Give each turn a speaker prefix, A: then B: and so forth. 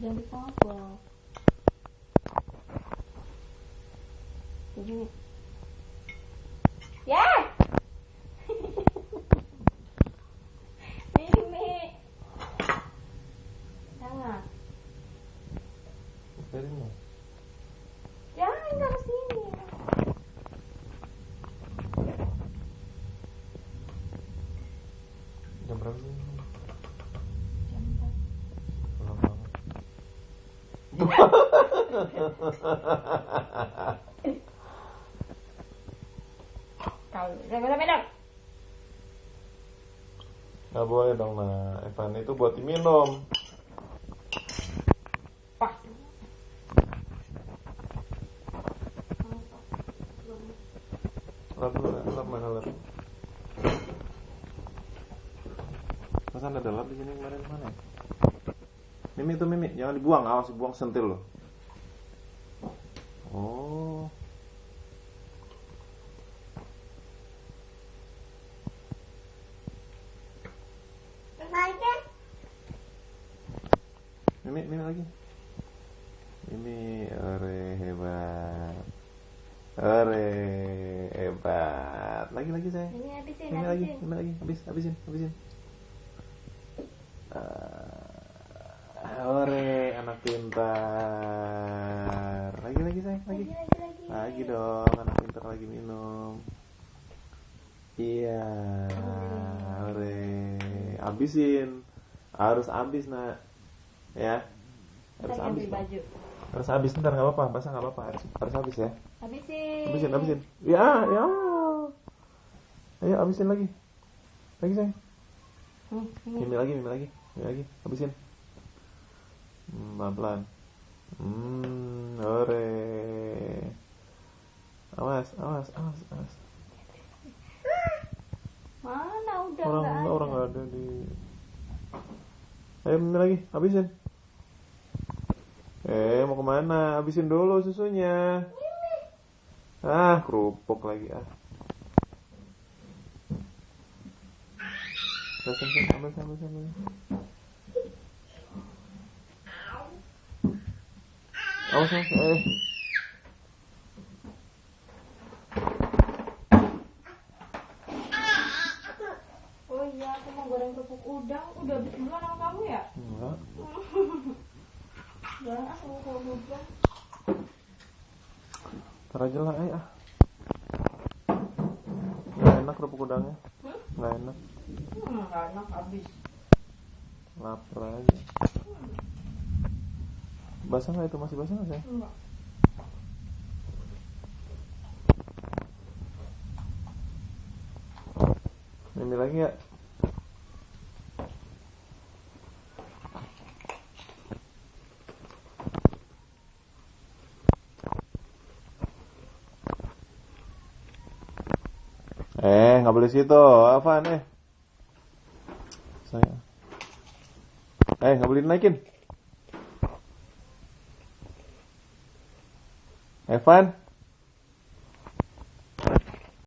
A: Jangan ditopok. Begini. Ya. Mimi. Jangan. Jangan ke sini.
B: Jam berapa sih?
A: Jam 4.
B: Belum banget.
A: Tahu. Sampai dong.
B: Nggak boleh dong, nah. Evan itu buat diminum.
A: Wah.
B: Lap mana lap? Masa ada lap di sini kemarin mana? Mimi itu Mimi, jangan dibuang, awas dibuang sentil loh. Oh. Mimi lagi. Mimi, ore hebat. Ore hebat. Lagi sayang.
A: Ini habisin,
B: Mimi
A: habisin.
B: lagi. Habisin. Ore, anak pintar. Lagi sayang, lagi. Lagi dong, anak pintar lagi minum. Iya. Ore. Habisin. Harus habis, Nak. Ya. Harus
A: Ntar
B: habis.
A: ganti baju.
B: Harus habis, ntar enggak apa-apa, basah enggak apa-apa. Harus habis ya.
A: Habisin.
B: Habisin. Ya. Ayo habisin lagi. Lagi sayang.
A: Ini.
B: Mimi lagi. Habisin. Pelan-pelan. Ore. Awas.
A: Mana udah nggak ada.
B: Orang nggak ada di. Ayo Mimi lagi, habisin. Mau kemana? Habisin dulu susunya. Kerupuk lagi ah. Ambil. Awas.
A: Oh iya, aku mau goreng kerupuk udang. Udah habis duluan sama kamu ya?
B: Enggak.
A: Jangan aku mau udang.
B: Ntar aja lah, Nggak enak kerupuk udangnya. Nggak enak.
A: Nggak enak habis.
B: Lapar aja. Basah nggak itu? Masih basah nggak sih?
A: Enggak.
B: Mimi lagi ya? Nggak boleh situ, Afan saya. Nggak boleh dinaikin. Evan.